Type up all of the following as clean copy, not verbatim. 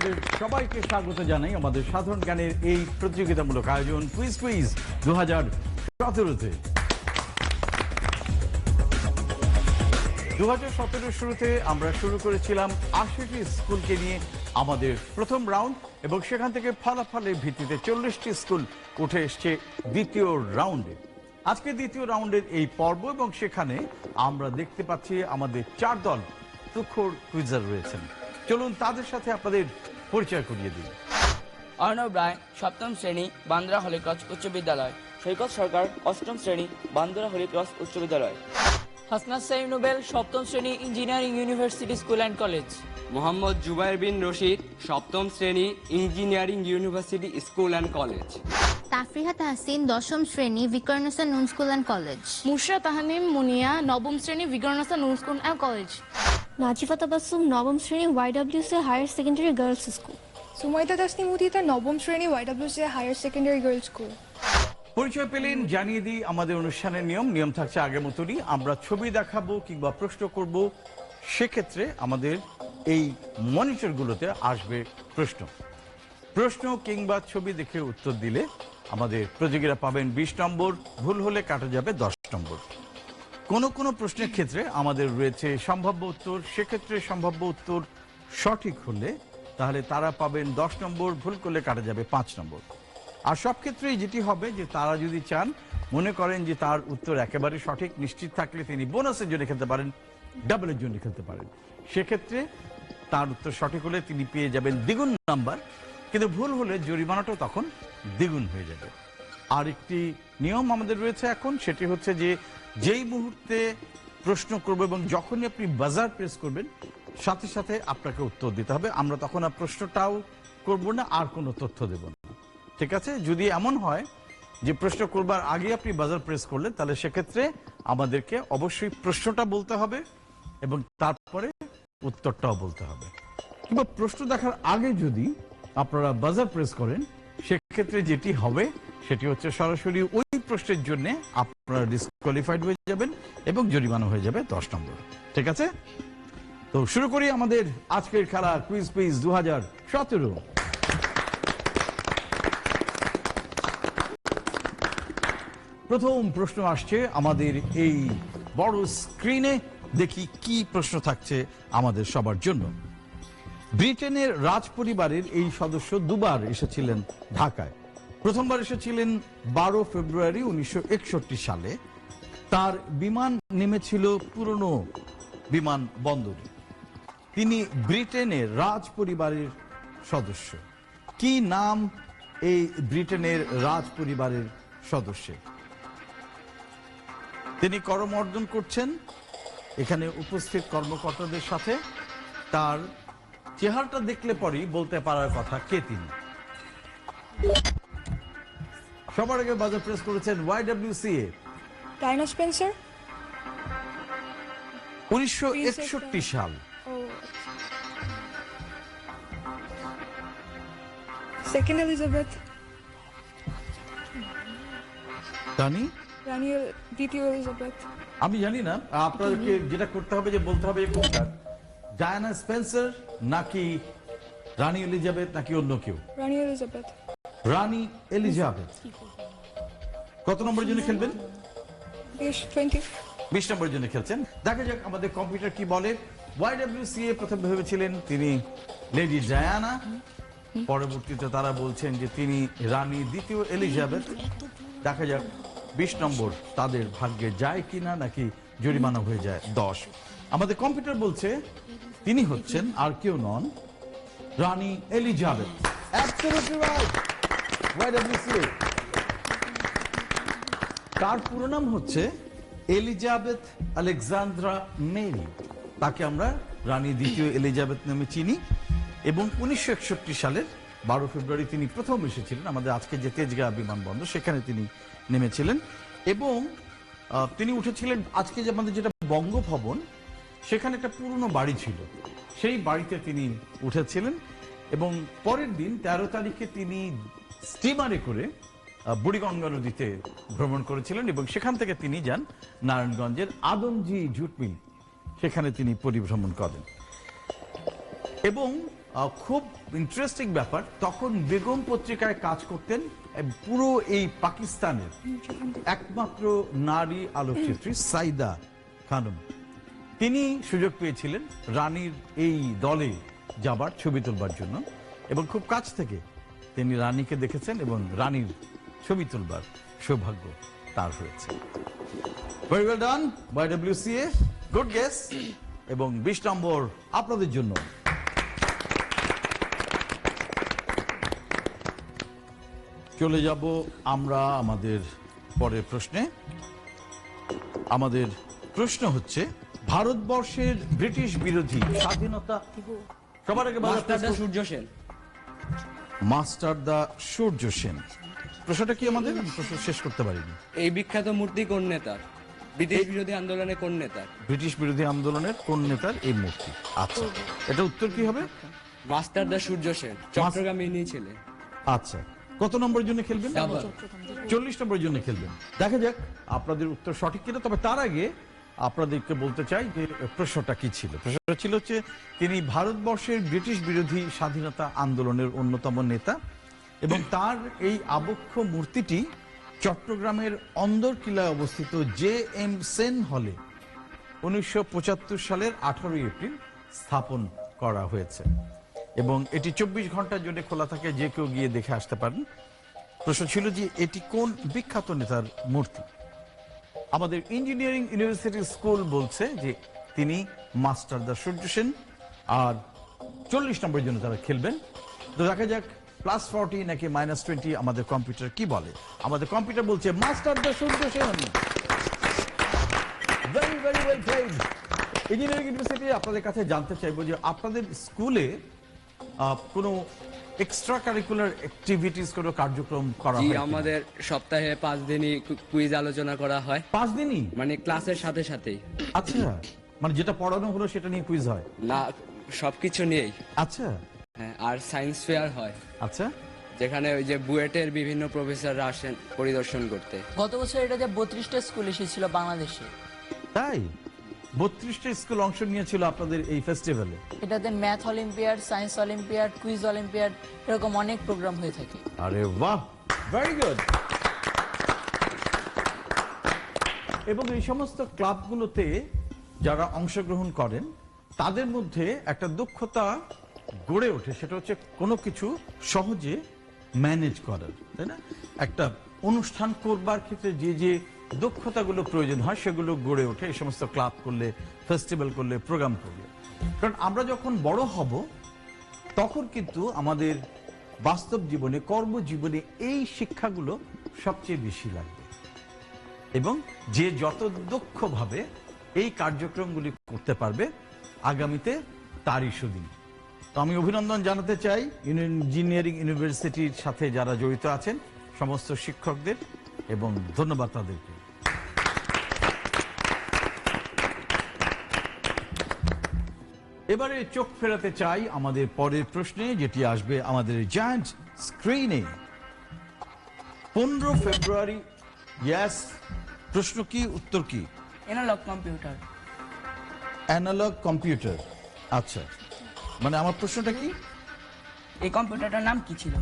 আপনাদের সবাইকে স্বাগত জানাই আমাদের সাধারণ জ্ঞানের এই প্রতিযোগিতামূলক আয়োজন কুইজ কুইজ 2017-তে। 2017 শুরুতে আমরা শুরু করেছিলাম 80টি স্কুলকে নিয়ে আমাদের প্রথম রাউন্ড এবং সেখান থেকে ফলাফলের ভিত্তিতে 40টি স্কুল উঠে এসছে দ্বিতীয় রাউন্ডে। আজকে দ্বিতীয় রাউন্ডের এই পর্ব এবং সেখানে আমরা দেখতে পাচ্ছি আমাদের 4 দল তুখোড় কুইজার রয়েছেন। চলুন তাদের সাথে আপনাদের পরিচয় করিয়ে দিই। অর্ণব রায় সপ্তম শ্রেণী বান্দ্রা হলিক্রস উচ্চ বিদ্যালয়। সৈকত সরকার অষ্টম শ্রেণী বান্দ্রা হলিক্রস উচ্চ বিদ্যালয়। হাসনাত সাইম নোবেল সপ্তম শ্রেণী engineering university school and college. Mohammad Zubair bin Rashid সপ্তম শ্রেণী engineering university school and college. Tafriha Tahsin দশম শ্রেণী Viqarunnisa Noon school and college. Mushra Tahnim Munia নবম শ্রেণী Viqarunnisa Noon school and college. Nazifa Tabassum নবম শ্রেণী YWC higher secondary girls school. Sumaita Tasnim Udita নবম শ্রেণী YWC higher secondary girls school. পরিচয় পেলেন, জানিয়ে দিই আমাদের অনুষ্ঠানের নিয়ম থাকছে আগের মতনই। আমরা ছবি দেখাবো কিংবা প্রশ্ন করব, সেক্ষেত্রে আমাদের এই মনিটরগুলোতে আসবে প্রশ্ন কিংবা ছবি দেখে উত্তর দিলে আমাদের প্রতিযোগীরা পাবেন 20 নম্বর, ভুল হলে কাটা যাবে 10 নম্বর। কোনো প্রশ্নের ক্ষেত্রে আমাদের রয়েছে সম্ভাব্য উত্তর, সেক্ষেত্রে সম্ভাব্য উত্তর সঠিক হলে তাহলে তারা পাবেন 10 নম্বর, ভুল করলে কাটা যাবে 5 নম্বর। আর সব ক্ষেত্রেই যেটি হবে যে তারা যদি চান, মনে করেন যে তার উত্তর একেবারে সঠিক নিশ্চিত থাকলে তিনি বোনাসের জন্য খেলতে পারেন, ডাবলের জন্য খেলতে পারেন। সেক্ষেত্রে তার উত্তর সঠিক হলে তিনি পেয়ে যাবেন দ্বিগুণ নাম্বার, কিন্তু ভুল হলে জরিমানাটাও তখন দ্বিগুণ হয়ে যাবে। আর একটি নিয়ম আমাদের রয়েছে এখন, সেটি হচ্ছে যে যেই মুহূর্তে প্রশ্ন করব এবং যখনই আপনি বাজার প্রেস করবেন সাথে সাথে আপনাকে উত্তর দিতে হবে। আমরা তখন আর প্রশ্নটাও করব না, আর কোনো তথ্য দেব না, ঠিক আছে? যদি এমন হয় যে প্রশ্ন করবার আগে আপনি বাজার প্রেস করলেন, তাহলে সেক্ষেত্রে আমাদেরকে অবশ্যই প্রশ্নটা বলতে হবে এবং তারপরে উত্তরটাও বলতে হবে। কিংবা প্রশ্ন দেখার আগে যদি আপনারা বাজার প্রেস করেন, সেক্ষেত্রে যেটি হবে সেটি হচ্ছে সরাসরি ওই প্রশ্নের জন্য আপনারা ডিসকোয়ালিফাইড হয়ে যাবেন এবং জরিমানা হয়ে যাবে 10 নম্বর, ঠিক আছে? তো শুরু করি আমাদের আজকের খেলা কুইজ কুইজ 2017। প্রথম প্রশ্ন আসছে আমাদের এই বড় স্ক্রিনে, দেখি কি প্রশ্ন থাকছে আমাদের সবার জন্য। ব্রিটেনের রাজ পরিবারের এই সদস্য দুবার এসেছিলেন ঢাকায়। প্রথমবার এসেছিলেন 12 ফেব্রুয়ারি 1961 সালে। তার বিমান নেমেছিল পুরনো বিমান বন্দরে। তিনি ব্রিটেনের রাজ পরিবারের সদস্য। কি নাম এই ব্রিটেনের রাজ পরিবারের সদস্যের? তিনি করমর্দন করছেন এখানে উপস্থিত কর্মকর্তাদের সাথে। তার চেহারাটা দেখলে পরই বলতে পারার কথা কে তিনি। সবার আগে বাজার প্রেস করেছেন YWCA। Diana Spencer. 1961 সাল। Second Elizabeth. দ্বিতীয় এলিজাবেথ। আমি জানি না, আপনাদেরকে যেটা করতে হবে যে বলতে হবে কোনটা, ডায়ানা স্পেন্সার নাকি রানী এলিজাবেথ নাকি অন্য কেউ। রানী এলিজাবেথ। রানী এলিজাবেথ। কত নম্বরের জন্য খেলবেন? 20 নম্বরের জন্য খেলছেন। দেখা যাক আমাদের কম্পিউটার কি বলে। YWCA প্রথম ভেবেছিলেন তিনি লেডি ডায়ানা, পরবর্তীতে তারা বলছেন যে তিনি রানী দ্বিতীয় এলিজাবেথ। দেখা যাক 20 নম্বর তাদের ভাগ্যে যায় কিনা, নাকি জরিমানা হয়ে যায় 10। আমাদের কম্পিউটার বলছে তিনি হচ্ছেন আর কেউ নন, রানী এলিজাবেথ। Absolutely right. YWCA। তার পুরো নাম হচ্ছে এলিজাবেথ আলেকজান্দ্রা মেরি। তাকে আমরা রানী দ্বিতীয় এলিজাবেথ নামে চিনি। এবং 1961 সালের 12 ফেব্রুয়ারি তিনি প্রথম এসেছিলেন আমাদের আজকে যে তেজগাঁ বিমানবন্দর, সেখানে তিনি নেমেছিলেন এবং তিনি উঠেছিলেন আজকে যে আমাদের যেটা বঙ্গভবন, সেখানে একটা পুরনো বাড়ি ছিল, সেই বাড়িতে তিনি উঠেছিলেন। এবং পরের দিন 13 তারিখে তিনি স্টিমারে করে বুড়িগঙ্গা নদীতে ভ্রমণ করেছিলেন এবং সেখান থেকে তিনি যান নারায়ণগঞ্জের আদমজি জুট মিল, সেখানে তিনি পরিভ্রমণ করেন। এবং খুব ইন্টারেস্টিং ব্যাপার, তখন বেগম পত্রিকায় কাজ করতেন পুরো এই পাকিস্তানের একমাত্র নারী আলোকচিত্রী সাইদা খানম। তিনি সুযোগ পেয়েছিলেন রানীর এই দলে যাবার, ছবি তোলবার জন্য, এবং খুব কাছ থেকে তিনি রানীকে দেখেছেন এবং রানীর ছবি তোলবার সৌভাগ্য তার হয়েছে। ভেরি ওয়েল ডান YWCA, গুড গেস। এবং 20 নম্বর আপনাদের জন্য। চলে যাব আমরা আমাদের পরের প্রশ্নে। আমাদের প্রশ্ন হচ্ছে, ভারতবর্ষের ব্রিটিশ বিরোধী স্বাধীনতা, সবার আগে মাস্টারদা সূর্য সেন। মাস্টার দা সূর্য সেন। প্রশ্নটা কি আমাদের? আমি প্রশ্ন শেষ করতে পারিনি। এই বিখ্যাত মূর্তি কোন নেতার? ব্রিটিশ বিরোধী আন্দোলনে কোন নেতার? ব্রিটিশ বিরোধী আন্দোলনের কোন নেতার এই মূর্তি? আচ্ছা, এটা উত্তর কি হবে? মাস্টারদা সূর্য সেন, চট্টগ্রামে ইনি ছিলেন। আচ্ছা, কত নম্বরের জন্য খেলবেন? ডাবল। 40 নম্বরের জন্য খেলবেন। দেখা যাক আপনাদের উত্তর সঠিক কিনা। তবে তার আগে আপনাদেরকে বলতে চাই যে প্রশ্নটা কি ছিল। প্রশ্নটা ছিল হচ্ছে, তিনি ভারতবর্ষের ব্রিটিশ বিরোধী স্বাধীনতা আন্দোলনের অন্যতম নেতা, এবং তার এই আবক্ষ মূর্তিটি চট্টগ্রামের অন্দরকিলায় অবস্থিত JM সেন হলে 1975 সালের 18 এপ্রিল স্থাপন করা হয়েছে, এবং এটি 24 ঘন্টার জন্য খোলা থাকে, যে কেউ গিয়ে দেখে আসতে পারেন। প্রশ্ন ছিল যে এটি কোন বিখ্যাত নেতার মূর্তি? আমাদের ইঞ্জিনিয়ারিং ইউনিভার্সিটি স্কুল বলছে যে তিনি মাস্টার দা সূর্য সেন, আর 40 নম্বরের জন্য তারা খেলবেন। তো দেখা যাক +40 নাকি -20 আমাদের কম্পিউটার কি বলে। আমাদের কম্পিউটার বলছে master da Surya Sen. Very very well played. Engineering university আপনাদের কাছে জানতে চাইবো যে আপনাদের স্কুলে কোনো এক্সট্রা কারিকুলার অ্যাক্টিভিটিস, কোনো কার্যক্রম করা জি, হয় কিনা? আমাদের সপ্তাহে 5 দিনই কুইজ আলোচনা করা হয়, 5 দিনই? মানে ক্লাসের সাথে সাথেই। আচ্ছা, মানে যেটা পড়ানো হলো সেটা নিয়ে কুইজ হয়? না, সবকিছু নিয়েই। আচ্ছা হ্যাঁ, আর সায়েন্স ফেয়ার হয়, আচ্ছা। যেখানে ওই যে বুয়েটের বিভিন্ন প্রফেসররা আসেন পরিদর্শন করতে। গত বছর এটা যে 32টা স্কুল এসেছিল বাংলাদেশে। তাই 32টা স্কুল অংশ নিয়েছিল আপনাদের এই ফেস্টিভ্যালে? এটাতে math olympiad, science olympiad, quiz olympiad, এরকম অনেক প্রোগ্রাম হয়ে থাকে। আরে বাহ, ভেরি গুড। এবং এই সমস্ত ক্লাবগুলোতে যারা অংশগ্রহণ করেন তাদের মধ্যে একটা দক্ষতা গড়ে ওঠে, সেটা হচ্ছে কোনো কিছু সহজে ম্যানেজ করার, তাই না? একটা অনুষ্ঠান করবার ক্ষেত্রে যে যে দক্ষতাগুলো প্রয়োজন হয় সেগুলো গড়ে ওঠে এই সমস্ত ক্লাব করলে, ফেস্টিভ্যাল করলে, প্রোগ্রাম করলে। কারণ আমরা যখন বড় হব তখন কিন্তু আমাদের বাস্তব জীবনে, কর্মজীবনে এই শিক্ষাগুলো সবচেয়ে বেশি লাগবে, এবং যে যত দক্ষভাবে এই কার্যক্রমগুলি করতে পারবে আগামীতে তারই সুদিন। তো আমি অভিনন্দন জানাতে চাই ইঞ্জিনিয়ারিং ইউনিভার্সিটির সাথে যারা জড়িত আছেন সমস্ত শিক্ষকদের, এবং ধন্যবাদ তাদেরকে। এবারে চোখ ফেরাতে চাই আমাদের পরের প্রশ্নে, যেটি আসবে আমাদের জায়ান্ট স্ক্রিনে। 15 ফেব্রুয়ারি, ইয়েস। প্রশ্ন কি, উত্তর কি? Analogue computer. Analogue computer. আচ্ছা, মানে আমার প্রশ্নটা কি? এই কম্পিউটারটার নাম কি ছিল?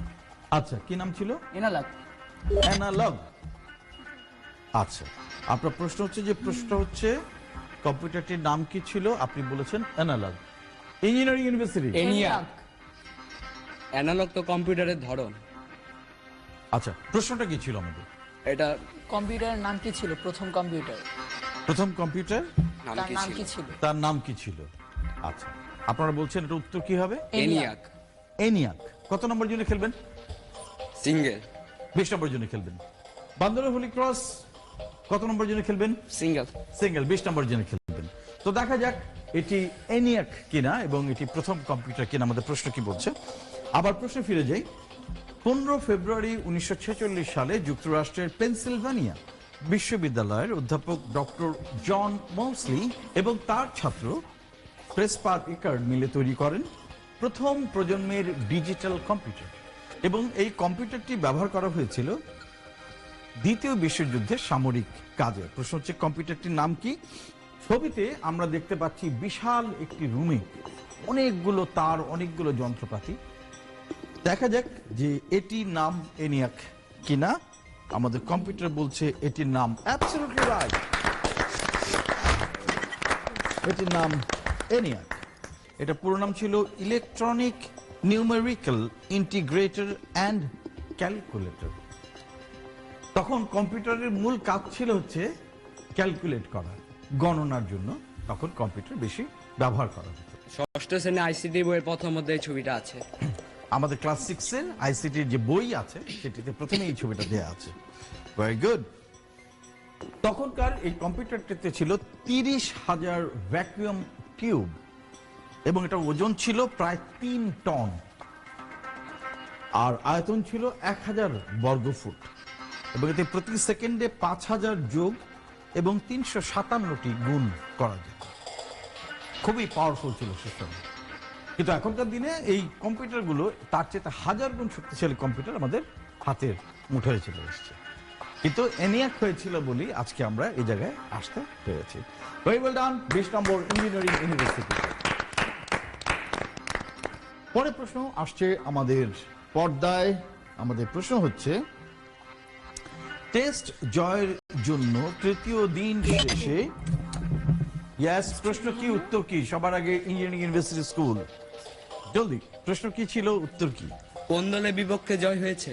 আচ্ছা, কি নাম ছিল? এনালগ। অ্যানালগ। আচ্ছা, আপনার প্রশ্ন হচ্ছে যে, প্রশ্ন হচ্ছে কম্পিউটারটির নাম কি ছিল? আপনি বলেছেন analogue. Engineering university. ENIAC. Analogue তো কম্পিউটারের ধরন। আচ্ছা, প্রশ্নটা কি ছিল আমাদের? এটা কম্পিউটারের নাম কি ছিল? প্রথম কম্পিউটার প্রথম কম্পিউটার নাম তার কি নাম ছিল? কি ছিল? তার নাম কি ছিল? আচ্ছা, আপনারা বলছেন এটা উত্তর কি হবে? এনিয়াক। এনিয়াক। কত নম্বর জন্য খেলবেন? সিঙ্গেল। 20 নম্বর জন্য খেলবেন। বান্দর হোলি ক্রস কত নম্বর জন্য খেলবেন? সিঙ্গেল। সিঙ্গেল। 20 নম্বর জন্য খেলবেন। তো দেখা যাক এটি এনিয়াক কিনা এবং এটি প্রথম কম্পিউটার কিনা। আমাদের প্রশ্ন কি বলছে? আবার প্রশ্নে ফিরে যাই। 15 ফেব্রুয়ারি 1946 সালে যুক্তরাষ্ট্রের পেনসিলভানিয়া বিশ্ববিদ্যালয়ের অধ্যাপক ডক্টর জন মৌসলি এবং তার ছাত্র প্রেসপার ইকার্ড মিলে তৈরি করেন প্রথম প্রজন্মের ডিজিটাল কম্পিউটার, এবং এই কম্পিউটারটি ব্যবহার করা হয়েছিল দ্বিতীয় বিশ্বযুদ্ধের সামরিক কাজে। প্রশ্ন হচ্ছে কম্পিউটারটির নাম কি? ছবিতে আমরা দেখতে পাচ্ছি বিশাল একটি রুমে অনেকগুলো তার, অনেকগুলো যন্ত্রপাতি। দেখা যাক যে এটির নাম এনিয়াক কিনা। আমাদের কম্পিউটার বলছে এটির নাম অ্যাবসলিউটলি রাইট, এটির নাম এনিয়াক। এটা পুরো নাম ছিল electronic numerical integrator and calculator. তখন কম্পিউটারের মূল কাজ ছিল হচ্ছে ক্যালকুলেট করা, গণনার জন্য তখন কম্পিউটার বেশি ব্যবহার করা হতো। ষষ্ঠ শ্রেণী আইসিটি বইয়ের প্রথম অধ্যায়ে ছবিটা আছে। আমাদের ক্লাস 6 এর আইসিটির যে বই আছে সেটিতে প্রথমে এই ছবিটা দেয়া আছে। Very good. তখনকার এই কম্পিউটারটিতে ছিল 30,000 ভ্যাকুয়াম টিউব এবং এটার ওজন ছিল প্রায় 3 টন আর আয়তন ছিল 1000 বর্গফুট এবং এতে প্রতি সেকেন্ডে 5000 যোগ এবং 357টি গুণ করা যেত। খুবই পাওয়ারফুল ছিল সে সময়। কিন্তু এখনকার দিনে এই কম্পিউটারগুলো তার চেয়ে 1000 গুণ শক্তিশালী কম্পিউটার আমাদের হাতের মুঠোয় চলে এসেছে। কিন্তু এনিয়াক হয়েছিল বলি আজকে আমরা এই জায়গায় আসতে পেরেছি। ভেরি ওয়েল ডান। 20 নম্বর ইঞ্জিনিয়ারিং ইউনিভার্সিটি। পরের প্রশ্ন আসছে আমাদের পর্দায়। আমাদের প্রশ্ন হচ্ছে, টেস্ট জয়ের জন্য তৃতীয় দিন শেষে, ইয়েস, প্রশ্ন কি, উত্তর কি? সবার আগে ইঞ্জিনিয়ারিং ইউনিভার্সিটি স্কুল, জলদি, প্রশ্ন কি ছিল, উত্তর কি? কোন দলের বিপক্ষে জয় হয়েছে?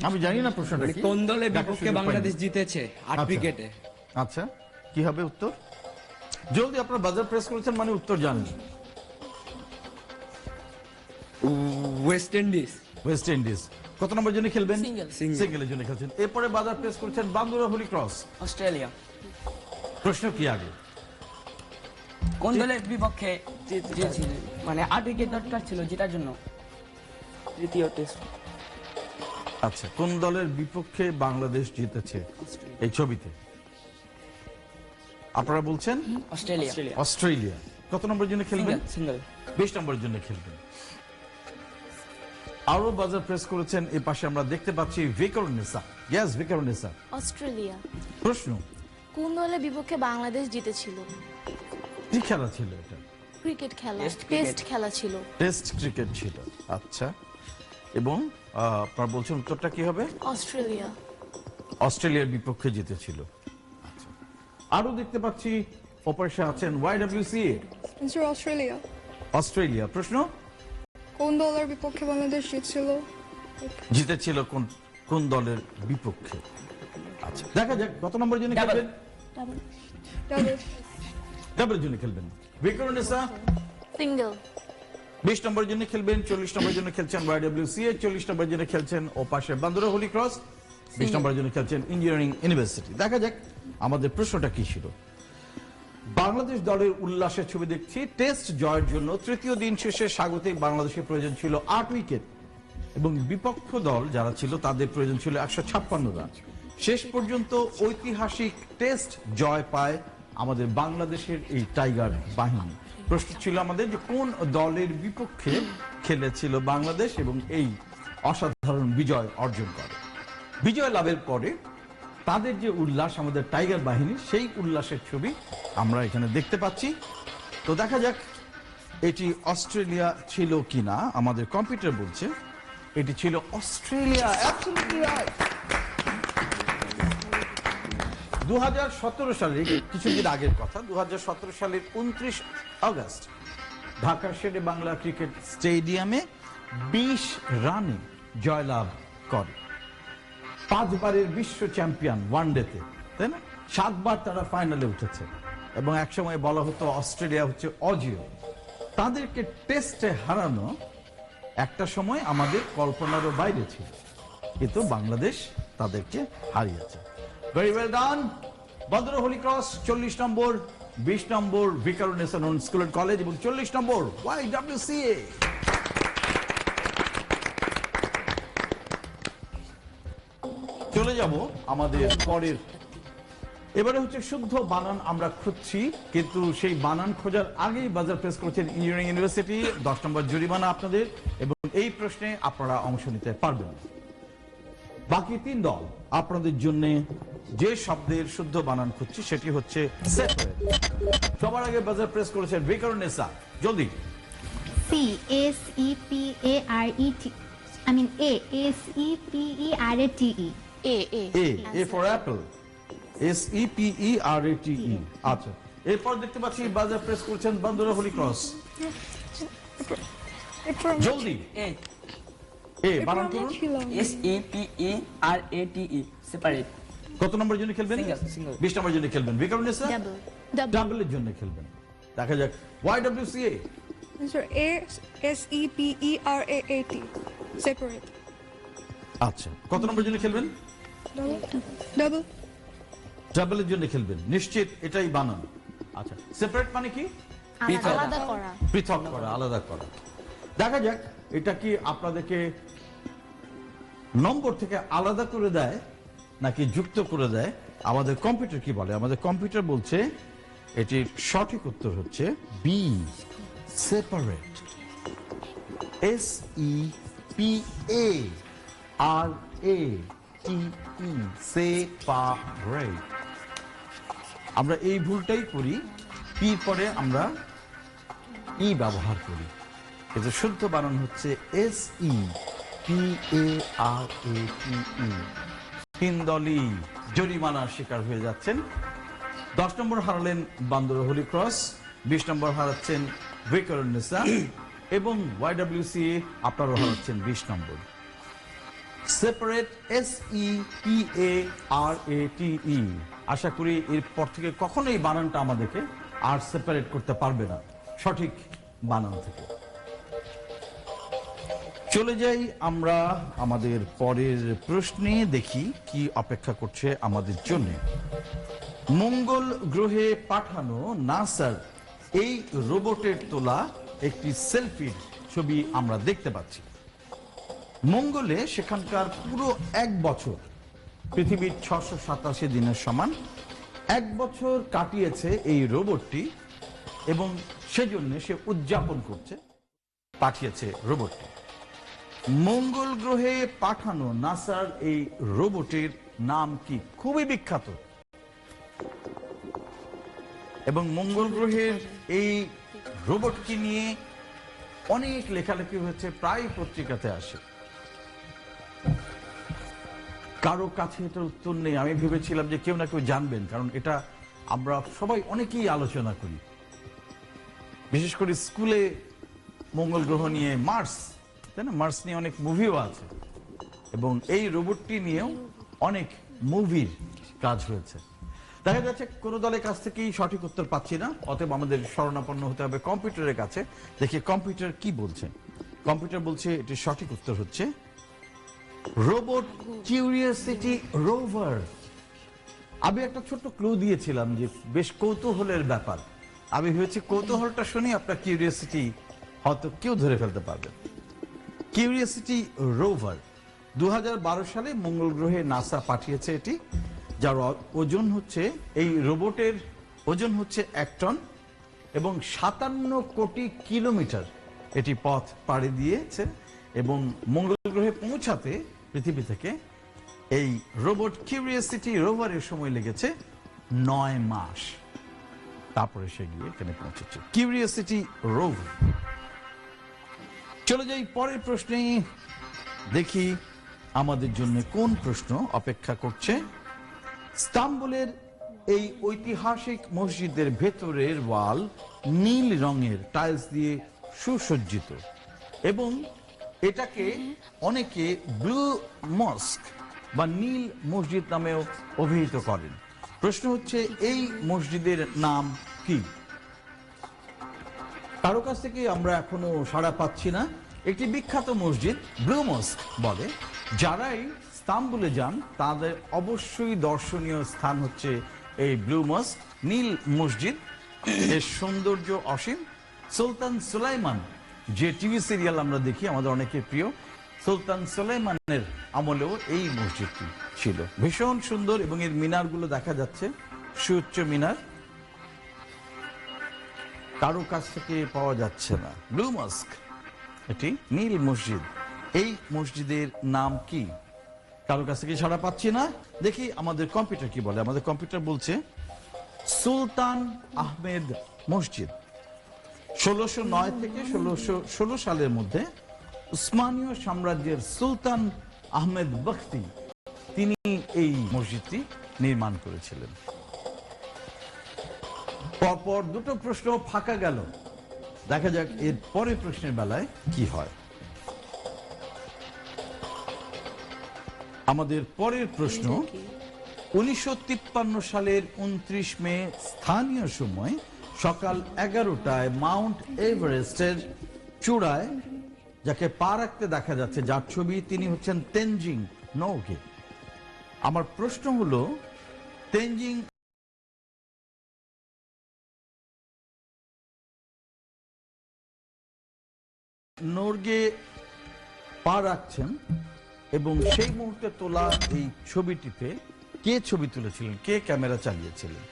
আমি জানি না প্রশ্নটা কি। কোন দলের দেখার বিপক্ষে সুযোগ বাংলাদেশ পাইনি। জিতেছে 8 আচ্ছা। উইকেটে? আচ্ছা, কি হবে উত্তর? জলদি, আপনার বাজার প্রেস করেছেন মানে উত্তর জানেন। West Indies. West Indies. কত নম্বর জন্য খেলবেন? Single. সিঙ্গেলের জন্য খেলছেন। এরপরে বাজার প্রেস করেছেন বান্দুরা হোলি ক্রস। অস্ট্রেলিয়া। প্রশ্ন কি আগে? কোন দলের বিপক্ষে জিতেছিল? মানে 8 উইকেট দরকার ছিল যেটার জন্য তৃতীয় টেস্ট। আচ্ছা, কোন দলের বিপক্ষে বাংলাদেশ জিতেছে এই ছবিতে? আপনারা বলছেন অস্ট্রেলিয়া। অস্ট্রেলিয়া। কত নম্বর জন্য খেলবেন? সিঙ্গেল। 20 নম্বরের জন্য খেলবেন। আরো বাজার প্রেস করেছেন এই পাশে আমরা দেখতে পাচ্ছি ভিকারুন্নিসা। ইয়েস, ভিকারুন্নিসা। অস্ট্রেলিয়া। প্রশ্ন, কোন দলের বিপক্ষে বাংলাদেশ জিতেছিল? কি খেলা ছিল এটা? ক্রিকেট খেলা, Test cricket. টেস্ট খেলা ছিল। টেস্ট ক্রিকেট ছিল। আচ্ছা, এবং আপনারা বলছেন উত্তরটা কি হবে? অস্ট্রেলিয়া। অস্ট্রেলিয়ার বিপক্ষে জিতেছিল। আচ্ছা, আরো দেখতে পাচ্ছি অপারেশন আছেন ওয়াইডব্লিউসিএ। Answer Australia. অস্ট্রেলিয়া। প্রশ্ন, কোন দলের বিপক্ষে বাংলাদেশ জিতেছিল কোন দলের বিপক্ষে? আচ্ছা, দেখা যাক কত নম্বরের জন্য খেলবেন? ডাবলের জন্য খেলবেন। ভিকারুন্নিসা সিঙ্গেল। 20 নম্বরের জন্য খেলবেন। 40 নম্বরের জন্য খেলছেন ওয়াইডব্লিউসিএ। 40 নম্বরের জন্য খেলছেন ও পাশে বান্দুরা হোলি ক্রস। 20 নম্বরের জন্য খেলছেন ইঞ্জিনিয়ারিং ইউনিভার্সিটি। দেখা যাক আমাদের প্রশ্নটা কি ছিল। বাংলাদেশ দলের উল্লাসের ছবি দেখছি। টেস্ট জয়ের জন্য তৃতীয় দিন শেষে স্বাগতিক বাংলাদেশের প্রয়োজন ছিল 8 উইকেট এবং বিপক্ষ দল যারা ছিল তাদের প্রয়োজন ছিল 156 রান। শেষ পর্যন্ত ঐতিহাসিক টেস্ট জয় পায় আমাদের বাংলাদেশের এই টাইগার বাহিনী। প্রশ্ন ছিল আমাদের যে কোন দলের বিপক্ষে খেলেছিল বাংলাদেশ এবং এই অসাধারণ বিজয় অর্জন করে। বিজয় লাভের পরে তাদের যে উল্লাস আমাদের টাইগার বাহিনী, সেই উল্লাসের ছবি আমরা এখানে দেখতে পাচ্ছি। তো দেখা যাক এটি অস্ট্রেলিয়া ছিল কিনা। আমাদের কম্পিউটার বলছে এটি ছিল অস্ট্রেলিয়া। Absolutely right. 2017 সালে, কিছুদিন আগের কথা, 2017 সালের 29 আগস্ট ঢাকার শেরে বাংলা ক্রিকেট স্টেডিয়ামে 20 রানে জয়লাভ করে। 5 বারের বিশ্ব চ্যাম্পিয়ন ওয়ানডেতে, তাই না? 7 বার তারা ফাইনালে উঠেছে এবং একসময় বলা হতো অস্ট্রেলিয়া হচ্ছে অজেয়। তাদেরকে টেস্টে হারানো একটা সময় আমাদের কল্পনারও বাইরে ছিল, কিন্তু বাংলাদেশ তাদেরকে হারিয়েছে। Very well done. Bandura Holy Cross 40 number, 20 number Viqarunnisa school and college এবং 40 নম্বর ওয়াইডব্লিউসিএ। চলে যাব আমাদের পরের। এবারে হচ্ছে শুদ্ধ বানান আমরা খুঁজছি, কিন্তু সেই বানান খোঁজার আগেই বাজার প্রেস করেছেন ইঞ্জিনিয়ারিং ইউনিভার্সিটি। 10 নম্বর জরিমানা আপনাদের এবং এই প্রশ্নে আপনারা অংশ নিতে পারবেন। বাকি 3 দল আপনাদের জন্য যে শব্দের শুদ্ধ বানান খুঁজছি সেটি হচ্ছে সেট। সবার আগে বাজার প্রেস করেছেন ভিকারুন্নিসা। জলদি, C SEPARET I mean SEPERATE A for apple. SEPERATE আচ্ছা, এরপর দেখতে পাচ্ছি বাজার প্রেস করছেন বান্দরা হোলি ক্রস। জলদি এ এ বানান করুন। SEPERATE separate. কত নম্বরের জন্য খেলবেন? Single. 20 নম্বরের জন্য খেলবেন। বিক্রমনিসা Double. ডাবলের জন্য খেলবেন। দেখা যাক YWCA Answer A SEPERAAT. Separate. আচ্ছা, কত নম্বরের জন্য খেলবেন? Double. ডাবলের জন্য খেলবেন, নিশ্চিত এটাই বানান। আচ্ছা, সেপারেট মানে কি? আলাদা করা। পৃথক করা, আলাদা করা। দেখা যাক এটা কি আপনাদেরকে নম্বর থেকে আলাদা করে দেয় নাকি যুক্ত করে দেয়। আমাদের কম্পিউটার কি বলে? আমাদের কম্পিউটার বলছে এটির সঠিক উত্তর হচ্ছে বি, সেপারেট। SEPARATE, separate. আমরা এই ভুলটাই করি, পি পরে আমরা ই ব্যবহার করি, কিন্তু শুদ্ধ বানান হচ্ছে SEPARATE। তিন দলই জরিমানার শিকার হয়ে যাচ্ছেন। 10 নম্বর হারালেন বান্দর হোলি ক্রস, 20 নম্বর হারাচ্ছেন ভিকারুন্নিসা এবং YWCA আপনারাও হারাচ্ছেন 20 নম্বর। Separate SEPARATE। আশা করি এরপর থেকে কখনোই বানানটা আমাদেরকে আর সেপারেট করতে পারবে না সঠিক বানান থেকে। চলে যাই আমরা আমাদের পরের প্রশ্নে, দেখি কি অপেক্ষা করছে আমাদের জন্য। মঙ্গল গ্রহে পাঠানো নাসার এই রোবটের তোলা একটি সেলফির ছবি আমরা দেখতে পাচ্ছি। মঙ্গলে সেখানকার পুরো 1 বছর পৃথিবীর 687 দিনের সমান 1 বছর কাটিয়েছে এই রোবটটি, এবং সেজন্য সে উদযাপন করছে, পাঠিয়েছে রোবটটি। মঙ্গল গ্রহে পাঠানো নাসার এই রোবটের নাম কি? খুবই বিখ্যাত, এবং মঙ্গল গ্রহের এই রোবটকে নিয়ে অনেক লেখালেখি হয়েছে, প্রায় পত্রিকাতে আসে। কারো কাছে এটার উত্তর নেই। আমি ভেবেছিলাম যে কেউ না কেউ জানবেন, কারণ এটা আমরা সবাই অনেকেই আলোচনা করি, বিশেষ করে স্কুলে মঙ্গল গ্রহ নিয়ে, মার্স, তাই না? মার্স নিয়ে অনেক মুভিও আছে, এবং এই রোবটটি নিয়েও অনেক মুভির কাজ হয়েছে। দেখা যাচ্ছে কোনো দলের কাছ থেকেই সঠিক উত্তর পাচ্ছি না, অতএব আমাদের শরণাপন্ন হতে হবে কম্পিউটারের কাছে। দেখি কম্পিউটার কি বলছে। কম্পিউটার বলছে এটির সঠিক উত্তর হচ্ছে রোবট কিউরিওসিটি রোভার। আমি একটা ছোট্ট ক্লু দিয়েছিলাম যে বেশ কৌতূহলের ব্যাপার। আমি ভেবেছি কৌতূহলটা শুনি আপনার কিউরিওসিটি হয়তো কেউ ধরে ফেলতে পারবে। কিউরিওসিটি রোভার 2012 সালে মঙ্গল গ্রহে নাসা পাঠিয়েছে এটি, যার ওজন হচ্ছে, এই রোবটের ওজন হচ্ছে 1 টন, এবং 57 কোটি কিলোমিটার এটি পথ পাড়ি দিয়েছে, এবং মঙ্গল গ্রহে পৌঁছাতে পৃথিবী থেকে এই রোবট কিউরিওসিটি রোভারের সময় লেগেছে 9 মাস। তারপরে সে গিয়ে এখানে পৌঁছেছে কিউরিওসিটি রোভার। চলে যাই পরের প্রশ্নে, দেখি আমাদের জন্য কোন প্রশ্ন অপেক্ষা করছে। ইস্তাম্বুলের এই ঐতিহাসিক মসজিদের ভেতরের ওয়াল নীল রঙের টাইলস দিয়ে সুসজ্জিত, এবং এটাকে অনেকে ব্লু মস্ক বা নীল মসজিদ নামেও অভিহিত করেন। প্রশ্ন হচ্ছে এই মসজিদের নাম কি? কারো কাছ থেকে আমরা এখনো সাড়া পাচ্ছি না। একটি বিখ্যাত মসজিদ, ব্লু মস্ক বলে। যারাই ইস্তাম্বুলে যান তাদের অবশ্যই দর্শনীয় স্থান হচ্ছে এই ব্লু মস্ক, নীল মসজিদ। এর সৌন্দর্য অসীম। সুলতান সুলাইমান, যে টিভি সিরিয়াল আমরা দেখি আমাদের অনেকের প্রিয়, সুলতান সুলাইমানের আমলেও এই মসজিদটি ছিল। ভীষণ সুন্দর, এবং এর মিনারগুলো দেখা যাচ্ছে, সুউচ্চ মিনার। কারো কাছ থেকে পাওয়া যাচ্ছে না। ব্লু মস্ক, এটি নীল মসজিদ। এই মসজিদের নাম কি? কারো কাছ থেকে সাড়া পাচ্ছি না। দেখি আমাদের কম্পিউটার কি বলে। আমাদের কম্পিউটার বলছে সুলতান আহমেদ মসজিদ। 1609 থেকে 1616 সালের মধ্যে উসমানীয় সাম্রাজ্যের সুলতান আহমেদ বখতি তিনি এই মসজিদটি নির্মাণ করেছিলেন। পরপর দুটো প্রশ্ন ফাঁকা গেল, দেখা যাক এর পরের প্রশ্নের বেলায় কি হয়। আমাদের পরের প্রশ্ন, 1953 সালের 29 মে স্থানীয় সময় সকাল 11টায় মাউন্ট এভারেস্টের চূড়ায় যাকে পা রাখতে দেখা যাচ্ছে, যার ছবি, তিনি হচ্ছেন তেনজিং নরগে। আমার প্রশ্ন হলো, তেনজিং নরগে পা রাখছেন এবং সেই মুহূর্তে তোলা এই ছবিটিতে কে ছবি তুলেছিলেন, কে ক্যামেরা চালিয়েছিলেন?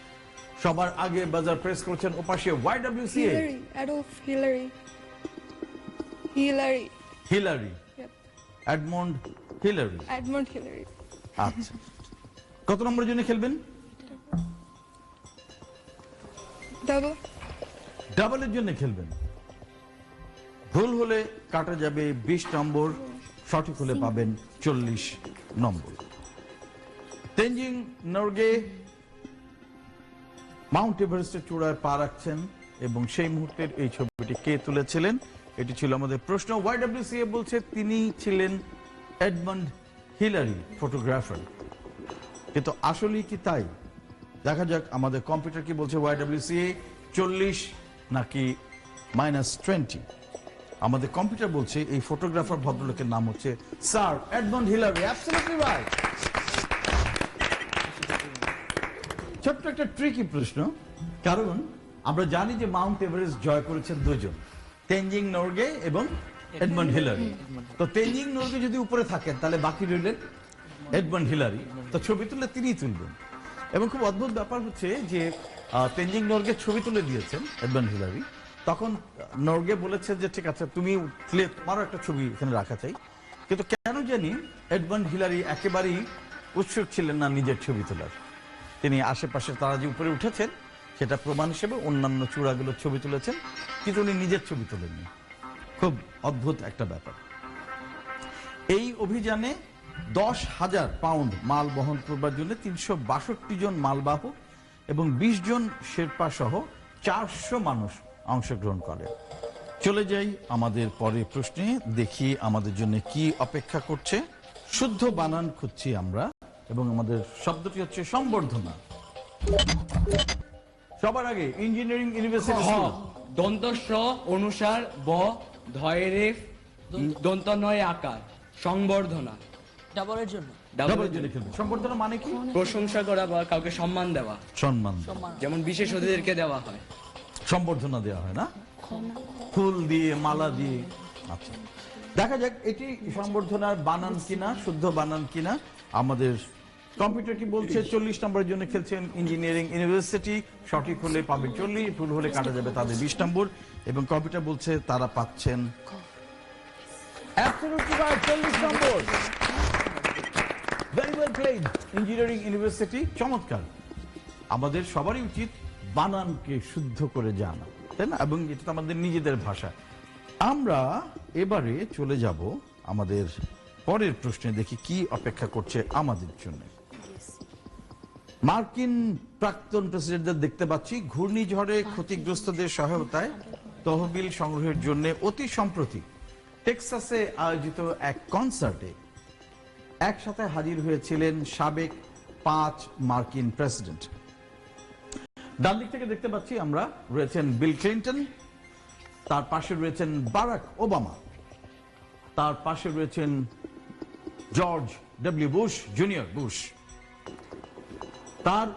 সবার আগে বাজার প্রেস করছেন ওপাশে YWCA Hillary, Adolf Hillary. Hillary. Hillary, Yep. Edmund Hillary. Edmund Hillary. আচ্ছা, কত নম্বরের জন্য খেলবেন? Double. ডাবলের জন্য খেলবেন। ভুল হলে কাটা যাবে 20 নম্বর, সঠিক হলে পাবেন 40 নম্বর। তেনজিং নরগে মাউন্ট এভারেস্টের চূড়ায় পা রাখছেন এবং সেই মুহূর্তের এই ছবিটি কে তুলেছিলেন, এটি ছিল আমাদের প্রশ্ন। YWCA বলছে তিনি ছিলেন এডমন্ড হিলারি, ফটোগ্রাফার। কিন্তু আসলেই কি তাই? দেখা যাক আমাদের কম্পিউটার কি বলছে। YWCA 40 নাকি -20? আমাদের কম্পিউটার বলছে এই ফটোগ্রাফার ভদ্রলোকের নাম হচ্ছে sir Edmund Hillary. Absolutely right. ছোট্ট একটা ট্রিকি প্রশ্ন, কারণ আমরা জানি যে মাউন্ট এভারেস্ট জয় করেছেন দুজন, তেনজিং নরগে এবং এডমন্ড হিলারি। তো তেনজিং নরগে যদি উপরে থাকেন তাহলে বাকি রইলেন এডমন্ড হিলারি, তো ছবি তুললে তিনিই তুলবেন। এবং খুব অদ্ভুত ব্যাপার হচ্ছে যে তেনজিং নরগে ছবি তুলে দিয়েছেন এডমন্ড হিলারি, তখন নরগে বলেছে যে ঠিক আছে তুমি উঠলে তোমারও একটা ছবি এখানে রাখা চাই। কিন্তু কেন জানি এডমন্ড হিলারি একেবারেই উৎসুক ছিলেন না নিজের ছবি তোলার। তিনি আশেপাশে তারা যে উপরে উঠেছেন সেটা প্রমাণ হিসেবে অন্যান্য চূড়াগুলোর ছবি তুলেছেন, কিন্তু উনি নিজের ছবি তোলেননি। খুব অদ্ভুত একটা ব্যাপার। এই অভিযানে 10,000 পাউন্ড মাল বহন করবার জন্য 362 জন মালবাহক এবং 20 জন শেরপা সহ 400 মানুষ অংশগ্রহণ করে। চলে যাই আমাদের পরের প্রশ্নে, দেখি আমাদের জন্য কি অপেক্ষা করছে। শুদ্ধ বানান খুঁজছি আমরা এবং আমাদের শব্দটি হচ্ছে সম্বর্ধনা। সবার আগে ইঞ্জিনিয়ারিং ইউনিভার্সিটি স্কুল। দন্তস্ব অনুসার ব ধয়েরে দন্ত নয় আকার সংবর্ধনা। ডাবলের জন্য ডাবলের জন্য খেলবে। সম্বর্ধনা মানে কি? প্রশংসা করা বা কাউকে সম্মান দেওয়া, সম্মান, যেমন বিশেষ অতিথিদেরকে দেওয়া হয়। সম্বর্ধনা দেওয়া হয় না, ফুল দিয়ে, মালা দিয়ে। আচ্ছা, দেখা যাক এটি সম্বর্ধনার বানান কিনা, শুদ্ধ বানান কিনা। আমাদের কম্পিউটার কি বলছে? 40 নম্বরের জন্য খেলছেন ইঞ্জিনিয়ারিং ইউনিভার্সিটি, সঠিক হলে পাবে 40, ভুল হলে কাটা যাবে তাদের 20 নম্বর। এবং কম্পিউটার বলছে তারা পাচ্ছেন absolutely right, 40 নম্বর। Very well played engineering university, চমৎকার। আমাদের সবারই উচিত বানানকে শুদ্ধ করে জানা, তাই না? এবং এটা তো আমাদের নিজেদের ভাষা। আমরা এবারে চলে যাব আমাদের পরের প্রশ্নে, দেখি কি অপেক্ষা করছে আমাদের জন্য। মার্কিন প্রাক্তন প্রেসিডেন্টদের দেখতে পাচ্ছি ঘূর্ণিঝড়ে ক্ষতিগ্রস্তদের সহায়তায় তহবিল সংগ্রহের জন্য অতি সম্প্রতি টেক্সাসে আয়োজিত এক কনসার্টে একসাথে হাজির হয়েছিলেন সাবেক 5 মার্কিন প্রেসিডেন্ট। ডান দিক থেকে দেখতে পাচ্ছি আমরা রয়েছেন বিল ক্লিন্টন, তার পাশে রয়েছেন বারাক ওবামা, তার পাশে রয়েছেন George W Bush junior Bush. তার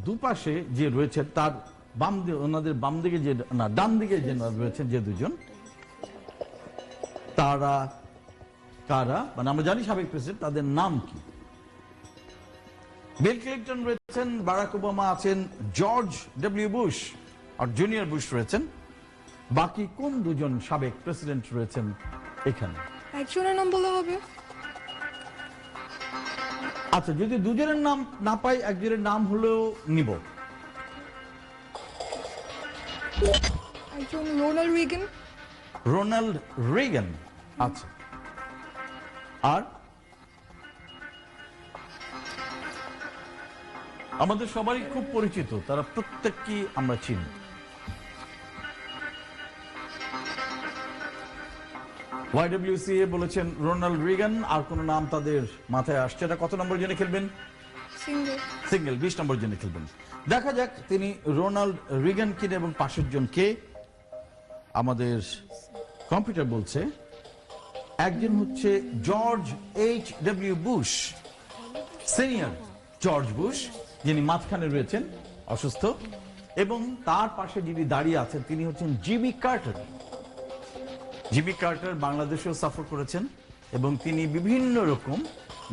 দুপাশে যে রয়েছে তার বাম দিকে, ওনাদের বাম দিকে যে না ডান দিকে যে রয়েছেন যে দুজন, তারা কারা? মানে আমরা জানি সাবেক প্রেসিডেন্ট, তাদের নাম কি? বিল ক্লিন্টন রয়েছেন, বারাক ওবামা আছেন, জর্জ ডব্লিউ বুশ আর জুনিয়র বুশ রয়েছেন। বাকি কোন দুজন সাবেক প্রেসিডেন্ট রয়েছেন এখানে? একজনের নাম বলা হবে। আচ্ছা, যদি দুজনের নাম না পাই একজনের নাম হলেও নিব। একজন রোনাল্ড রিগান। Ronald Reagan. আচ্ছা, আর আমাদের সবারই খুব পরিচিত, তারা প্রত্যেককেই আমরা চিনি। YWCA বলেছেন রোনাল্ড রিগান, আর কোন নাম তাদের মাথায় আসছে? এটা কত নম্বর জন্য খেলবেন? সিঙ্গেল। সিঙ্গেল, 20 নম্বর জন্য খেলবেন। দেখা যাক তিনি রোনাল্ড রিগান কিনে এবং পাশের জন কে। আমাদের কম্পিউটার বলছে একজন হচ্ছে George H.W. Bush, senior George Bush, যিনি মাঝখানে রয়েছেন অসুস্থ, এবং তার পাশে যিনি দাঁড়িয়ে আছেন তিনি হচ্ছেন জিমি কার্টার। জিমি কার্টার বাংলাদেশেও সফর করেছেন এবং তিনি বিভিন্ন রকম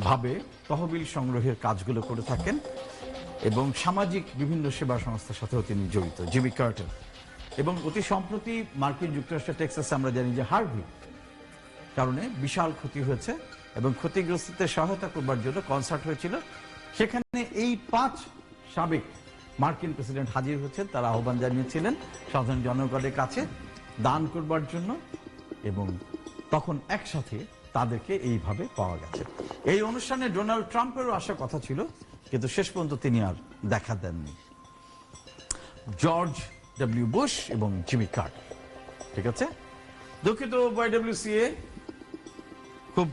ভাবে তহবিল সংগ্রহের কাজগুলো করে থাকেন এবং সামাজিক বিভিন্ন সেবা সংস্থার সাথেও তিনি জড়িত, জিমি কার্টার। এবং অতি সম্প্রতি মার্কিন যুক্তরাষ্ট্রের টেক্সাসে আমরা জানি যে হার্ভি কারণে বিশাল ক্ষতি হয়েছে এবং ক্ষতিগ্রস্তদের সহায়তা করবার জন্য কনসার্ট হয়েছিল। সেখানে এই 5 সাবেক মার্কিন প্রেসিডেন্ট হাজির হয়েছেন। তারা আহ্বান জানিয়েছিলেন সাধারণ জনগণের কাছে দান করবার জন্য, এবং তখন একসাথে তাদেরকে এইভাবে পাওয়া গেছে। এই অনুষ্ঠানে ডোনাল্ড ট্রাম্পেরও আসার কথা ছিল, কিন্তু শেষ পর্যন্ত তিনি আর দেখা দেননি। জর্জ ডব্লিউ বুশ এবং জিমি কার্টার। ঠিক আছে, দুঃখিত, YWCA খুব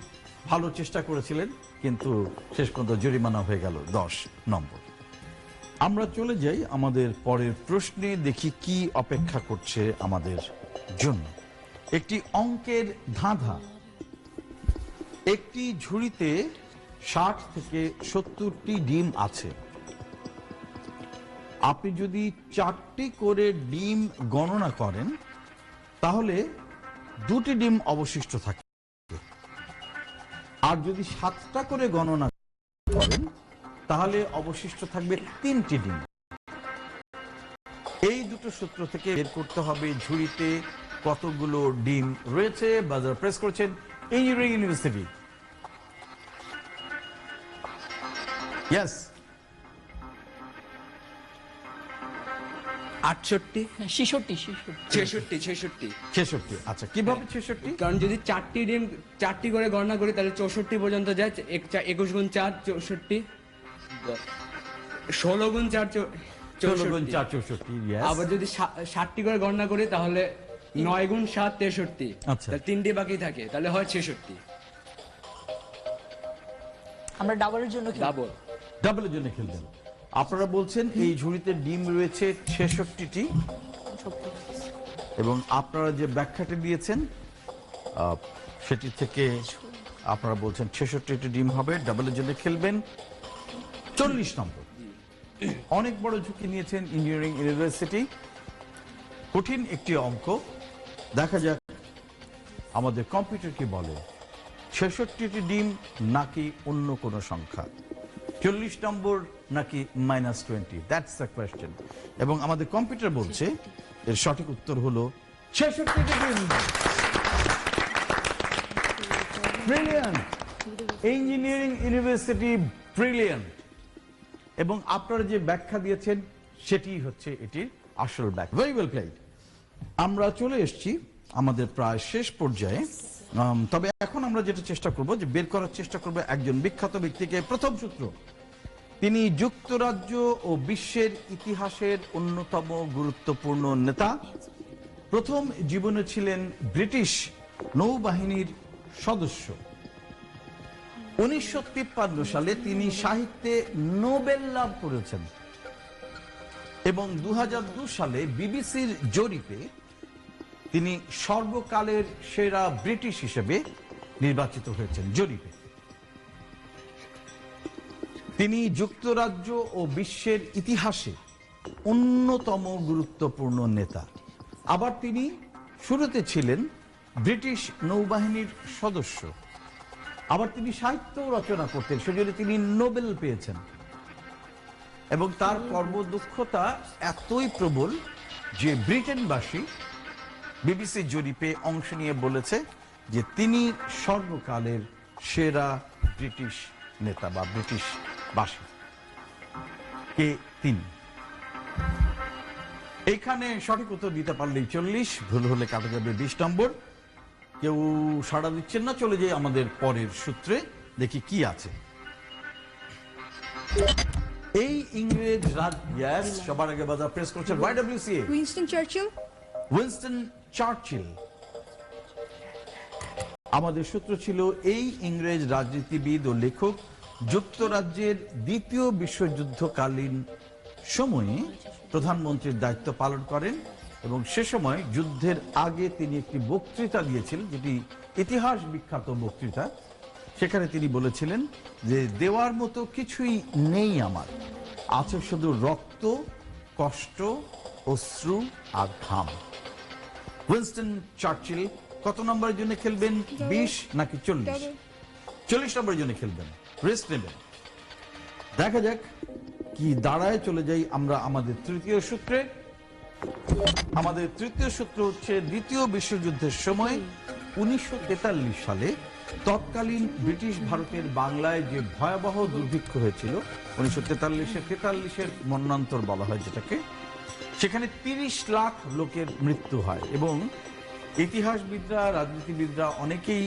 ভালো চেষ্টা করেছিলেন, কিন্তু শেষ পর্যন্ত জরিমানা হয়ে গেল 10 নম্বর। আমরা চলে যাই আমাদের পরের প্রশ্নে, দেখি কি অপেক্ষা করছে আমাদের জন্য। একটি অঙ্কের ধাঁধা। একটি ঝুড়িতে 60 থেকে 70টি ডিম আছে। আপনি যদি 4টি করে ডিম গণনা করেন তাহলে 2টি ডিম অবশিষ্ট থাকে, আর যদি 7টা করে গণনা করেন তাহলে অবশিষ্ট থাকবে 3টি ডিম। এই দুটো সূত্র থেকে বের করতে হবে ঝুড়িতে কতগুলো ডিম রয়েছে। বাজার প্রেস করছেন ইঞ্জিনিয়ারিং ইউনিভার্সিটি। ইয়েস, 68, 66 66। আচ্ছা, কিভাবে 66? কারণ যদি 4টি করে গণনা করি তাহলে 64 পর্যন্ত যায়। 21 গুণ 4 64, 16 গুণ 4 16 গুণ 4 64। Yes. আবার যদি 60টি করে গণনা করি তাহলে 9 গুণ 7 63। আচ্ছা। তাহলে 3টি বাকি থাকে, তাহলে হয় 66। আমরা ডাবলের জন্য খেলবো। ডাবল। ডাবলের জন্য খেলবেন। আপনারা বলছেন এই ঝুড়িতে ডিম রয়েছে 66টি, এবং আপনারা যে ব্যাখ্যাটি দিয়েছেন সেটি থেকে আপনারা বলছেন 66টি ডিম হবে। ডাবলের জন্য খেলবেন 40 নম্বর। অনেক বড় ঝুঁকি নিয়েছেন ইঞ্জিনিয়ারিং ইউনিভার্সিটি। কঠিন একটি অঙ্ক, দেখা যাক আমাদের কম্পিউটার কি বলে। 66টি ডিম নাকি অন্য কোনো সংখ্যা, 40 নম্বর নাকি -20, দ্যাটস দ্য কোয়েশ্চেন। এবং আমাদের কম্পিউটার বলছে এর সঠিক উত্তর হলো 66টি ডিম। Brilliant, engineering university brilliant. এবং আপনারা যে ব্যাখ্যা দিয়েছেন সেটি হচ্ছে এটির আসল ব্যাখ্যা। Very well played. আমরা চলে এসেছি আমাদের প্রায় শেষ পর্যায়ে। তবে এখন আমরা যেটা চেষ্টা করব যে বের করার চেষ্টা করব একজন বিখ্যাত ব্যক্তিকে। প্রথম সূত্র, তিনি যুক্তরাজ্য ও বিশ্বের ইতিহাসের অন্যতম গুরুত্বপূর্ণ নেতা। প্রথম জীবনে ছিলেন ব্রিটিশ নৌবাহিনীর সদস্য। 1953 সালে তিনি সাহিত্যে নোবেল লাভ করেছেন এবং 2002 সালে বিবিসির জরিপে তিনি সর্বকালের সেরা ব্রিটিশ হিসেবে নির্বাচিত হয়েছেন জরিপে। তিনি যুক্তরাজ্য ও বিশ্বের ইতিহাসে অন্যতম গুরুত্বপূর্ণ নেতা। আবার তিনি শুরুতে ছিলেন ব্রিটিশ নৌবাহিনীর সদস্য। আবার তিনি সাহিত্য রচনা করতেন, সেজন্য তিনি নোবেল পেয়েছেন। এবং তার কর্মদক্ষতা এতই প্রবল যে ব্রিটেনবাসী বিবিসি জরিপে অংশ নিয়ে বলেছে যে তিনি সর্বকালের সেরা ব্রিটিশ নেতা বা ব্রিটিশবাসী। কে তিনি? এইখানে সঠিক উত্তর দিতে পারলেই 40, ভুল হলে কাটা যাবে 20 নম্বর। কেউ সাড়া দিচ্ছেন না, চলে যাই আমাদের পরের সূত্রে, দেখি কি আছে। এই ইংরেজ রাজ সবার আগে বাজার প্রেস করছে YWCA Winston Churchill. Winston Churchill. আমাদের সূত্র ছিল এই ইংরেজ রাজনীতিবিদ ও লেখক যুক্তরাজ্যের দ্বিতীয় বিশ্বযুদ্ধকালীন সময়ে প্রধানমন্ত্রীর দায়িত্ব পালন করেন এবং সে সময় যুদ্ধের আগে তিনি একটি বক্তৃতা দিয়েছিলেন, যেটি ইতিহাস বিখ্যাত বক্তৃতা। সেখানে তিনি বলেছিলেন যে দেওয়ার মতো কিছুই নেই আমার, আছে শুধু রক্ত, কষ্ট, অশ্রু আর ঘাম। উইনস্টন চার্চিল কত নম্বরের জন্য খেলবেন? 20 নাকি 40? 40 নম্বরের জন্য খেলবেন, রেস্ট নেবেন। দেখা যাক কি দাঁড়ায়। চলে যাই আমরা আমাদের তৃতীয় সূত্রে। আমাদের তৃতীয় সূত্র হচ্ছে দ্বিতীয় বিশ্বযুদ্ধের সময় 1943 সালে তৎকালীন ব্রিটিশ ভারতের বাংলায় যে ভয়াবহ দুর্ভিক্ষ হয়েছিল 1943-এর মন্বন্তর বলা হয় যেটাকে, সেখানে 30 লাখ লোকের মৃত্যু হয় এবং ইতিহাসবিদরা, রাজনীতিবিদরা অনেকেই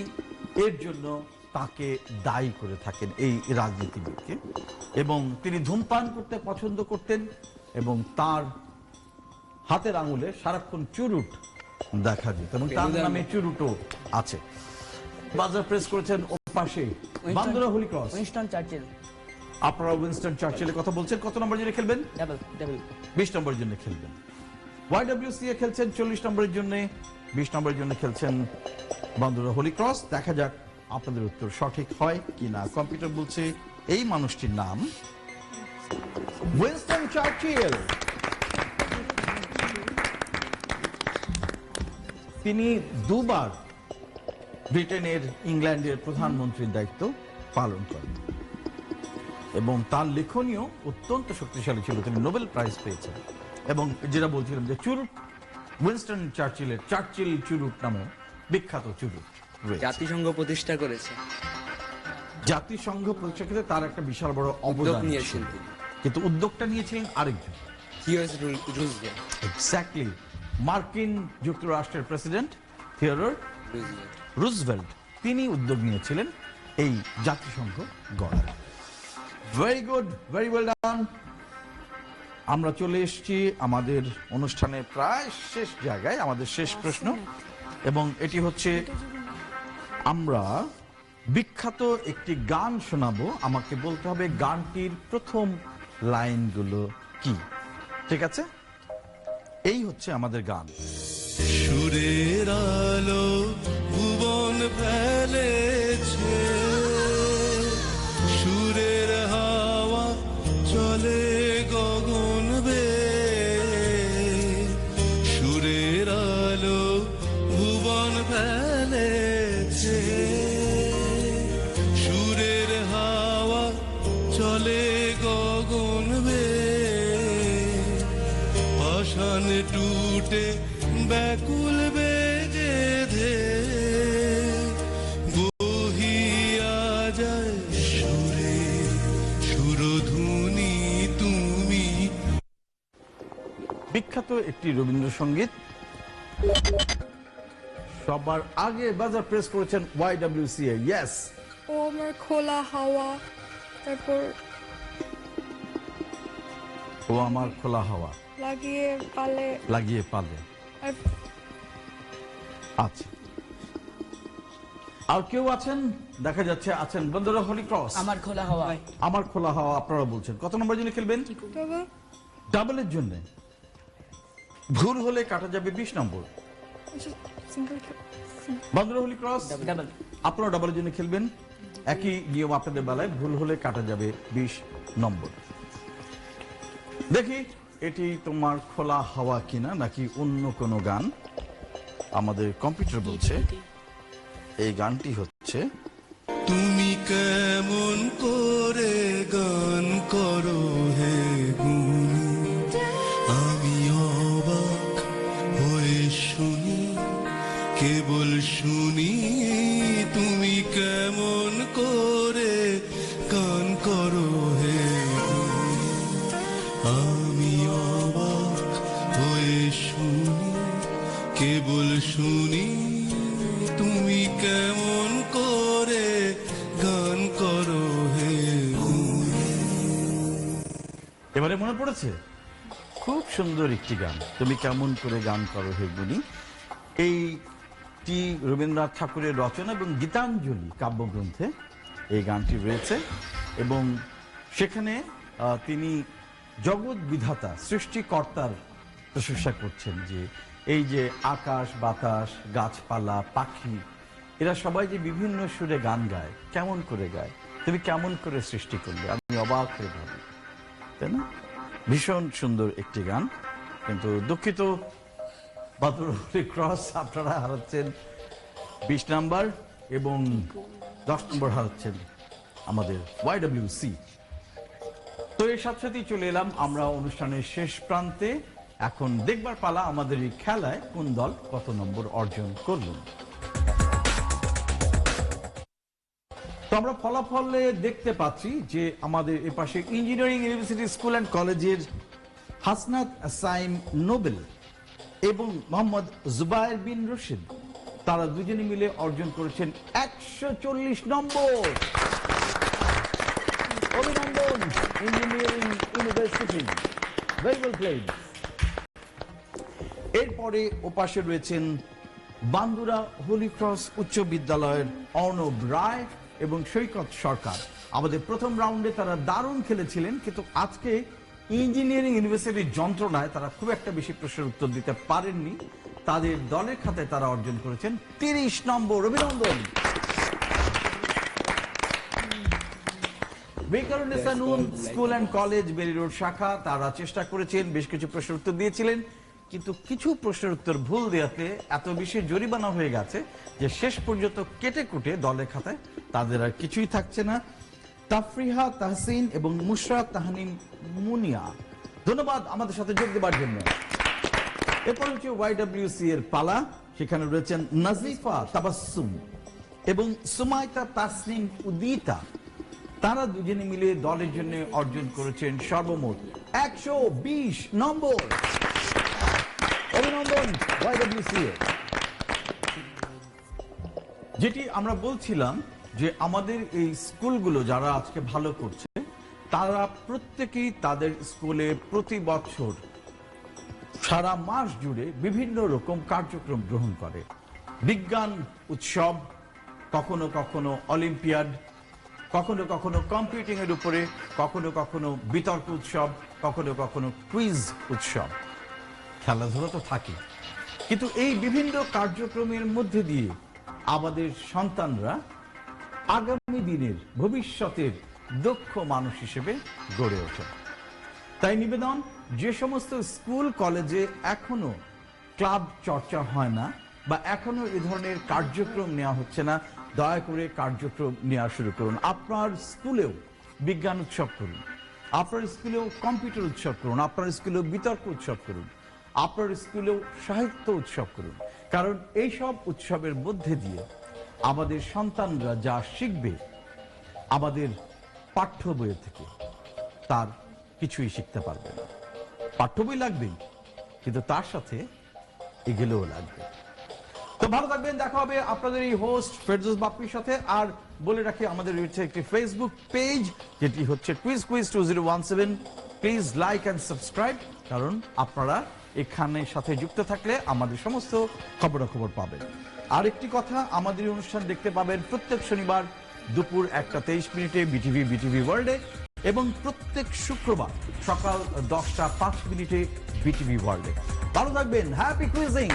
এর জন্য তাকে দায়ী করে থাকেন, এই রাজনীতিবিদকে। এবং তিনি ধূমপান করতে পছন্দ করতেন এবং তার হাতের আঙুলে সারাক্ষণ চুরুট দেখা যেত এবং তার নামে চুরুটও আছে। বাজার প্রেস করেছেন ও পাশে বান্দরা হোলি ক্রস। Winston Churchill. আপনারা উইনস্টন চার্চিলের কথা বলছেন। কত নম্বরের জন্য খেলবেন? ডাবল 20 নম্বরের জন্য খেলবেন। YWCA খেলছেন 40 নম্বরের জন্য, 20 নম্বরের জন্য খেলছেন বান্দরা হোলি ক্রস। দেখা যাক আপনাদের উত্তর সঠিক হয় কিনা। কম্পিউটার বলছে এই মানুষটির নাম উইনস্টন চার্চিল। তিনি দুবার ব্রিটেনের, ইংল্যান্ডের প্রধানমন্ত্রীর দায়িত্ব পালন করেন এবং তার লেখনীও অত্যন্ত শক্তিশালী ছিল। তিনি নোবেল প্রাইজ পেয়েছেন এবং যেটা বলছিলাম যে চুরুট, উইনস্টন চার্চিলের চার্চিল চুরুট নামে বিখ্যাত চুরুট রয়েছে। জাতিসংঘ প্রতিষ্ঠা করেছে, জাতিসংঘ প্রতিষ্ঠার ক্ষেত্রে তার একটা বিশাল বড় অবদান নিয়েছেন ছিল। কিন্তু উদ্যোগটা নিয়েছিলেন আরেকজন, রুজভেল্ট। এক্স্যাক্টলি, মার্কিন যুক্তরাষ্ট্রের প্রেসিডেন্ট থিওডোর রুজভেল্ট। তিনি উদ্যোগ নিয়েছিলেন এই জাতিসংঘ গড়ার। ভেরি গুড, ভেরি ওয়েল ডান। আমরা চলে এসেছি আমাদের অনুষ্ঠানের প্রায় শেষ জায়গায়, আমাদের শেষ প্রশ্ন, এবং এটি হচ্ছে আমরা বিখ্যাত একটি গান শোনাবো। আমাকে বলতে হবে গানটির প্রথম লাইনগুলো কি। ঠিক আছে? এই হচ্ছে আমাদের গান। সুরের আলো ভুবন ফেলেছে, সুরের হাওয়া চলে গগন বেয়ে, সুরের আলো ভুবন ফেলেছে, সুরের হাওয়া চলে গগন বেয়ে, পাষাণ টুটে ব্যাকুল বেজে ধে বহিয়া যায় সুরে সুরধুনি তুমি। বিখ্যাত একটি রবীন্দ্রসঙ্গীত। সবার আগে বাজার প্রেস করেছেন YWCA। ইয়েস, ও আমার খোলা হাওয়া, তারপর ও আমার খোলা হাওয়া লাগিয়ে পালে, লাগিয়ে পালে। আর আচ্ছা, আর কেউ আছেন? দেখা যাচ্ছে আছেন বান্দরা হোলি ক্রস। আমার খোলা হাওয়া। আমার খোলা হাওয়া আপনারা বলছেন। কত নম্বর জন্য খেলবেন? তবে ডাবলের জন্য। ভুল হলে কাটা যাবে 20 নম্বর। Single বান্দরা Holi cross double. আপনারা ডাবলের জন্য খেলবেন। একই নিয়ম আপনাদের বেলায়, ভুল হলে কাটা যাবে 20 নম্বর। দেখি এটি তোমার খোলা হাওয়া কিনা নাকি অন্য কোনো গান। আমাদের কম্পিউটার বলছে এই গানটি হচ্ছে তুমি কেমন করে গান করো হে গুণী, আমি অবাক হয়ে শুনি, কেবল শুনি তুমি কেমন করে গান করো হে গুণী, আমি অবাক হয়ে শুনি তুমি কেমন করে গান করো হে গুণী। এবারে মনে পড়েছে খুব সুন্দর একটি গান, তুমি কেমন করে গান করো হে গুণী। এইটি রবীন্দ্রনাথ ঠাকুরের রচনা এবং গীতাঞ্জলি কাব্যগ্রন্থে এই গানটি রয়েছে এবং সেখানে তিনি জগৎ বিধাতা সৃষ্টিকর্তার প্রশংসা করছেন যে এই যে আকাশ বাতাস গাছপালা পাখি এরা সবাই যে বিভিন্ন সুরে গান গায়, কেমন করে গায়, তুমি কেমন করে সৃষ্টি করলে, আমি অবাক হয়ে ভাবি, তাই না? ভীষণ সুন্দর একটি গান। কিন্তু দুঃখিত বাদুর ক্রস আপনারা হারাচ্ছেন 20 নাম্বার এবং 10 নম্বর হারাচ্ছেন আমাদের YWC। তো এর সাথে সাথেই চলে এলাম আমরা অনুষ্ঠানের শেষ প্রান্তে। এখন দেখবার পালা আমাদের এই খেলায় কোন দল কত নম্বর অর্জন করল। তো আমরা ফলাফলে দেখতে পাচ্ছি যে আমাদের এ পাশে ইঞ্জিনিয়ারিং ইউনিভার্সিটি স্কুল অ্যান্ড কলেজের হাসনাত সাইম নোবেল এবং মোহাম্মদ জুবায়ের বিন রশিদ তারা দুজনে মিলে অর্জন করেছেন 140 নম্বর। অভিনন্দন engineering university, very well played. এরপরে ওপাশে রয়েছেন বান্দুরা হোলি ক্রস উচ্চ বিদ্যালয়ের অর্ণব রায় এবং সৈকত সরকার। আমাদের প্রথম রাউন্ডে তারা দারুণ খেলেছিলেন, কিন্তু আজকে ইঞ্জিনিয়ারিং ইউনিভার্সিটির যন্ত্রণায় তারা খুব একটা বেশি প্রশ্নের উত্তর দিতে পারেননি। তাদের দলের খাতায় তারা অর্জন করেছেন 30 নম্বর। অভিনন্দন। Viqarunnisa Noon school and college Bailey Road শাখা তারা চেষ্টা করেছেন, বেশ কিছু প্রশ্নের উত্তর দিয়েছিলেন, কিন্তু কিছু প্রশ্নের উত্তর ভুল দেওয়াতে এত বেশি জরিমানা হয়ে গেছে যে শেষ পর্যন্ত কেটে কুটে দলের খাতায় তাদের আর কিছুই থাকছে না। তাফরিহা তাহসিন এবং মুশরাত তাহনিম মুনিয়া, ধন্যবাদ আমাদের সাথে যোগ দেবার জন্য। এরপর হচ্ছে YWC এর পালা, সেখানে রয়েছেন নাজিফা তাবাসসুম এবং সুমাইতা তাসনিম উদিতা। তারা দুজনে মিলে দলের জন্য অর্জন করেছেন সর্বমোট 120 নম্বর। অভিনন্দন YWC। যেটি আমরা বলছিলাম যে আমাদের এই স্কুলগুলো যারা আজকে ভালো করছে তারা প্রত্যেকেই তাদের স্কুলে প্রতি বছর সারা মাস জুড়ে বিভিন্ন রকম কার্যক্রম গ্রহণ করে। বিজ্ঞান উৎসব, কখনো কখনো অলিম্পিয়াড, কখনো কখনো কম্পিউটিং এর উপরে, কখনো কখনো বিতর্ক উৎসব, কখনো কখনো কুইজ উৎসব। খেলাধুলা তো থাকে, কিন্তু এই বিভিন্ন কার্যক্রমের মধ্যে দিয়ে আমাদের সন্তানরা আগামী দিনের ভবিষ্যতের দক্ষ মানুষ হিসেবে গড়ে ওঠে। তাই নিবেদন, যে সমস্ত স্কুল কলেজে এখনো ক্লাব চর্চা হয় না বা এখনো এ ধরনের কার্যক্রম নেওয়া হচ্ছে না, দয়া করে কার্যক্রম নেওয়া শুরু করুন। আপনার স্কুলেও বিজ্ঞান উৎসব করুন, আপনার স্কুলেও কম্পিউটার উৎসব করুন, আপনার স্কুলেও বিতর্ক উৎসব করুন, আপনার স্কুলেও সাহিত্য উৎসব করুন। কারণ এইসব উৎসবের মধ্যে দিয়ে আমাদের সন্তানরা যা শিখবে আমাদের পাঠ্য বইয়ের থেকে, তার কিছুই শিখতে পারবে না। পাঠ্য বই লাগবেই, কিন্তু তার সাথে এগুলোও লাগবে। তো ভালো থাকবেন, দেখা হবে আপনাদের এই হোস্ট ফেরদৌস বাপ্পির সাথে। আর বলে রাখি আমাদের রয়েছে একটি ফেসবুক পেজ, যেটি হচ্ছে quiz 2017। Please like and subscribe, কারণ আপনারা এখানে সাথে যুক্ত থাকলে আমাদের সমস্ত খবরাখবর পাবেন। আর একটি কথা, আমাদের অনুষ্ঠান দেখতে পাবেন প্রত্যেক শনিবার দুপুর 1:23 বিটিভি ওয়ার্ল্ডে এবং প্রত্যেক শুক্রবার সকাল 10:05 বিটিভি ওয়ার্ল্ডে। ভালো থাকবেন, হ্যাপি কুইজিং।